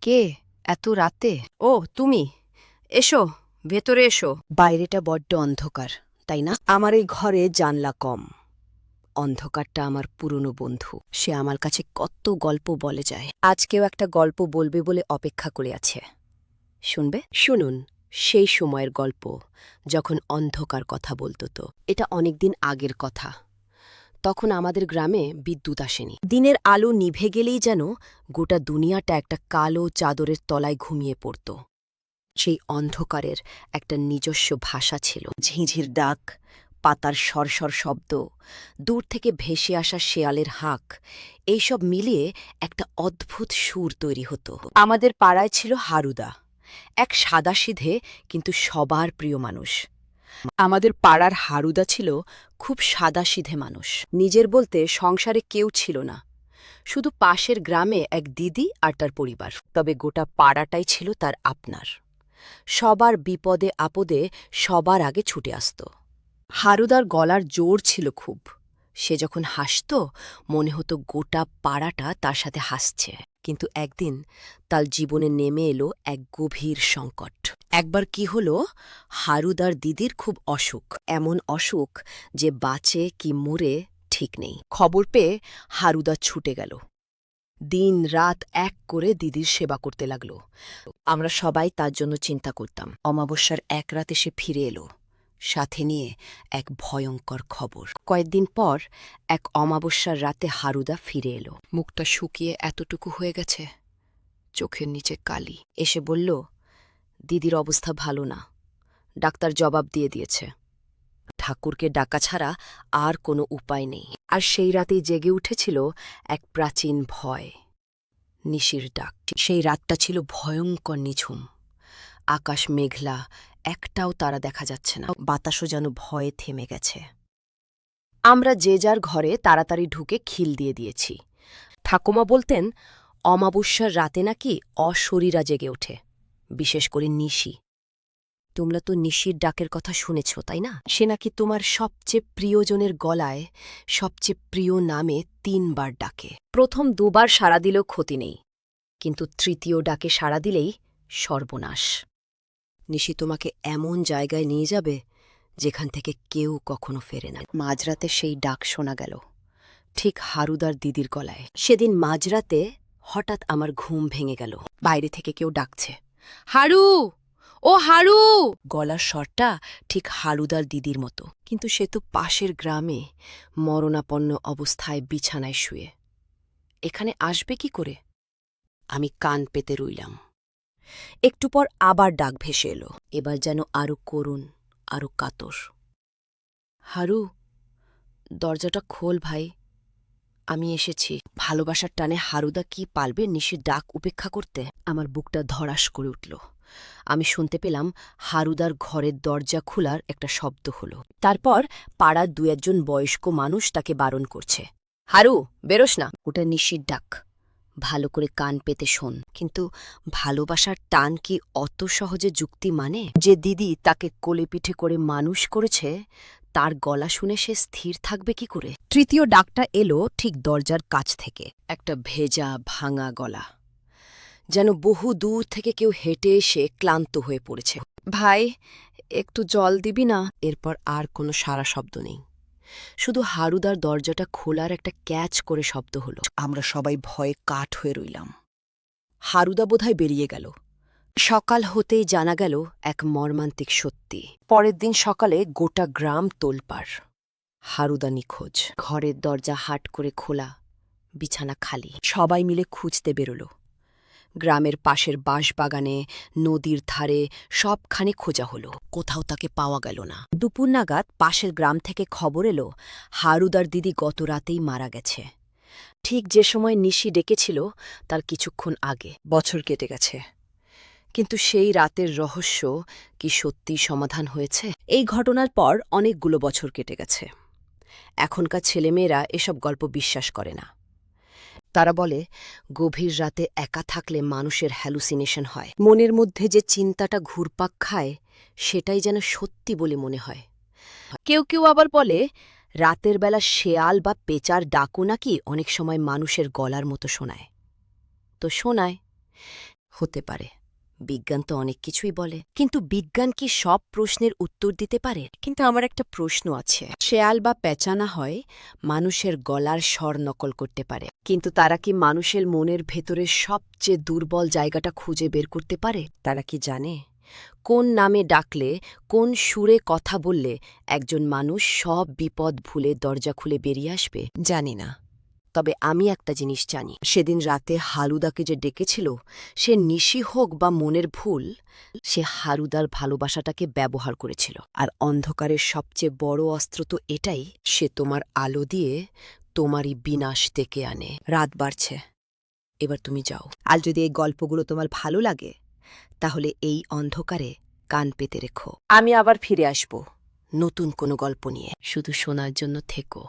কে এত রাতে? ও তুমি, এসো, ভেতরে এসো। বাইরেটা বড্ড অন্ধকার, তাই না? আমার এই ঘরে জানলা কম। অন্ধকারটা আমার পুরনো বন্ধু, সে আমার কাছে কত গল্প বলে যায়। আজকেও একটা গল্প বলবে বলে অপেক্ষা করে আছে। শুনবে? শুনুন, সেই সময়ের গল্প যখন অন্ধকার কথা বলতো। তো এটা অনেকদিন আগের কথা। তখন আমাদের গ্রামে বিদ্যুৎ আসেনি। দিনের আলো নিভে গেলেই যেন গোটা দুনিয়াটা একটা কালো চাদরের তলায় ঘুমিয়ে পড়ত। সেই অন্ধকারের একটা নিজস্ব ভাষা ছিল, ঝিঁঝির ডাক, পাতার সরসর শব্দ, দূর থেকে ভেসে আসা শেয়ালের হাঁক, এইসব মিলিয়ে একটা অদ্ভুত সুর তৈরি হতো। আমাদের পাড়ায় ছিল হারুদা, এক সাদাসিধে কিন্তু সবার প্রিয় মানুষ। আমাদের পাড়ার হারুদা ছিল খুব সাদাসিধে মানুষ। নিজের বলতে সংসারে কেউ ছিল না, শুধু পাশের গ্রামে এক দিদি আর তার পরিবার। তবে গোটা পাড়াটাই ছিল তার আপনার। সবার বিপদে আপদে সবার আগে ছুটে আসত। হারুদার গলার জোর ছিল খুব। সে যখন হাসত মনে হতো গোটা পাড়াটা তার সাথে হাসছে। কিন্তু একদিন তার জীবনে নেমে এলো এক গভীর সংকট। একবার কি হলো, হারুদার দিদির খুব অসুখ, এমন অসুখ যে বাঁচে কি মরে ঠিক নেই। খবর পেয়ে হারুদা ছুটে গেল। দিন রাত এক করে দিদির সেবা করতে লাগল। আমরা সবাই তার জন্য চিন্তা করতাম। অমাবস্যার এক রাতে সে ফিরে এলো, সাথে নিয়ে এক ভয়ঙ্কর খবর। কয়েকদিন পর এক অমাবস্যার রাতে হারুদা ফিরে এলো। মুখটা শুকিয়ে এতটুকু হয়ে গেছে, চোখের নিচে কালি। এসে বলল, দিদির অবস্থা ভালো না, ডাক্তার জবাব দিয়ে দিয়েছে। ঠাকুরকে ডাকা ছাড়া আর কোনো উপায় নেই। আর সেই রাতেই জেগে উঠেছিল এক প্রাচীন ভয়, নিশির ডাক। সেই রাতটা ছিল ভয়ঙ্কর নিঝুম। আকাশ মেঘলা, একটাও তারা দেখা যাচ্ছে না। বাতাসও যেন ভয়ে থেমে গেছে। আমরা যে যার ঘরে তাড়াতাড়ি ঢুকে খিল দিয়ে দিয়েছি। ঠাকুমা বলতেন, অমাবস্যার রাতে নাকি অশরীরা জেগে ওঠে, বিশেষ করে নিশি। তোমরা তো নিশির ডাকের কথা শুনেছ, তাই না? সে নাকি তোমার সবচেয়ে প্রিয়জনের গলায় সবচেয়ে প্রিয় নামে ৩ বার ডাকে। প্রথম ২ বার সাড়া দিলেও ক্ষতি নেই, কিন্তু তৃতীয় ডাকে সাড়া দিলেই সর্বনাশ। নিশি তোমাকে এমন জায়গায় নিয়ে যাবে যেখান থেকে কেউ কখনো ফেরে না। মাঝরাতে সেই ডাক শোনা গেল, ঠিক হারুদার দিদির গলায়। সেদিন মাঝরাতে হঠাৎ আমার ঘুম ভেঙে গেল। বাইরে থেকে কেউ ডাকছে, হারু, ও হারু! গলার স্বরটা ঠিক হারুদার দিদির মতো, কিন্তু সে তো পাশের গ্রামে মরণাপন্ন অবস্থায় বিছানায় শুয়ে। এখানে আসবে কি করে? আমি কান পেতে রইলাম। একটু পর আবার ডাক ভেসে এলো, এবার যেন আরো করুণ, আরো কাতর। হারু, দরজাটা খোল ভাই, আমি এসেছি। ভালোবাসার টানে হারুদা কি পারবে নিশির ডাক উপেক্ষা করতে? আমার বুকটা ধড়াস করে উঠল। আমি শুনতে পেলাম হারুদার ঘরের দরজা খোলার একটা শব্দ হলো। তারপর পাড়ার ২-১ বয়স্ক মানুষ তাকে বারণ করছে, হারু, বেরোস না, ওটা নিশির ডাক, ভালো করে কান পেতে শোন। কিন্তু ভালোবাসার টান কি অত সহজে যুক্তি মানে? যে দিদি তাকে কোলে পিঠে করে মানুষ করেছে, তার গলা শুনে সে স্থির থাকবে কি করে? তৃতীয় ডাকটা এলো ঠিক দরজার কাছ থেকে, একটা ভেজা ভাঙা গলা, যেন বহু দূর থেকে কেউ হেঁটে এসে ক্লান্ত হয়ে পড়েছে। ভাই, একটু জল দিবি না? এরপর আর কোনো সারা শব্দ নেই, শুধু হারুদার দরজাটা খোলার একটা ক্যাচ করে শব্দ হলো। আমরা সবাই ভয়ে কাঠ হয়ে রইলাম। হারুদা বোধহয় বেরিয়ে গেল। সকাল হতেই জানা গেল এক মর্মান্তিক সত্যি। পরের দিন সকালে গোটা গ্রাম তোলপাড়, হারুদা নিখোঁজ। ঘরের দরজা হাট করে খোলা, বিছানা খালি। সবাই মিলে খুঁজতে বেরোল। গ্রামের পাশের বাঁশবাগানে, নদীর ধারে সবখানে খোঁজা হলো, কোথাও তাকে পাওয়া গেল না। দুপুর নাগাদ পাশের গ্রাম থেকে খবর এলো হারুদার দিদি গত রাতেই মারা গেছে, ঠিক যে সময় নিশি ডেকেছিল তার কিছুক্ষণ আগে। বছর কেটে গেছে, কিন্তু সেই রাতের রহস্য কি সত্যি সমাধান হয়েছে? এই ঘটনার পর অনেকগুলো বছর কেটে গেছে। এখনকার ছেলেমেয়েরা এসব গল্প বিশ্বাস করে না। তারা বলে, গভীর রাতে একা থাকলে মানুষের হ্যালুসিনেশন হয়, মনের মধ্যে যে চিন্তাটা ঘুরপাক খায় সেটাই যেন সত্যি বলে মনে হয়। কেউ কেউ আবার বলে, রাতের বেলা শেয়াল বা পেঁচার ডাকও নাকি অনেক সময় মানুষের গলার মতো শোনায়। তো শোনায়, হতে পারে। বিজ্ঞান তো অনেক কিছুই বলে, কিন্তু বিজ্ঞান কি সব প্রশ্নের উত্তর দিতে পারে? কিন্তু আমার একটা প্রশ্ন আছে। শেয়াল বা পেঁচা না হয় মানুষের গলার স্বর নকল করতে পারে, কিন্তু তারা কি মানুষের মনের ভেতরের সবচেয়ে দুর্বল জায়গাটা খুঁজে বের করতে পারে? তারা কি জানে কোন নামে ডাকলে, কোন সুরে কথা বললে একজন মানুষ সব বিপদ ভুলে দরজা খুলে বেরিয়ে আসবে? জানি না, তবে আমি একটা জিনিস জানি। সেদিন রাতে হালুদাকে যে ডেকেছিল, সে নিশি হোক বা মনের ভুল, সে হারুদার ভালোবাসাটাকে ব্যবহার করেছিল। আর অন্ধকারের সবচেয়ে বড় অস্ত্র তো এটাই, সে তোমার আলো দিয়ে তোমারই বিনাশ ডেকে আনে। রাত বাড়ছে, এবার তুমি যাও। আর যদি এই গল্পগুলো তোমার ভালো লাগে, তাহলে এই অন্ধকারে কান পেতে রেখো। আমি আবার ফিরে আসব নতুন কোনো গল্প নিয়ে। শুধু শোনার জন্য থেকো।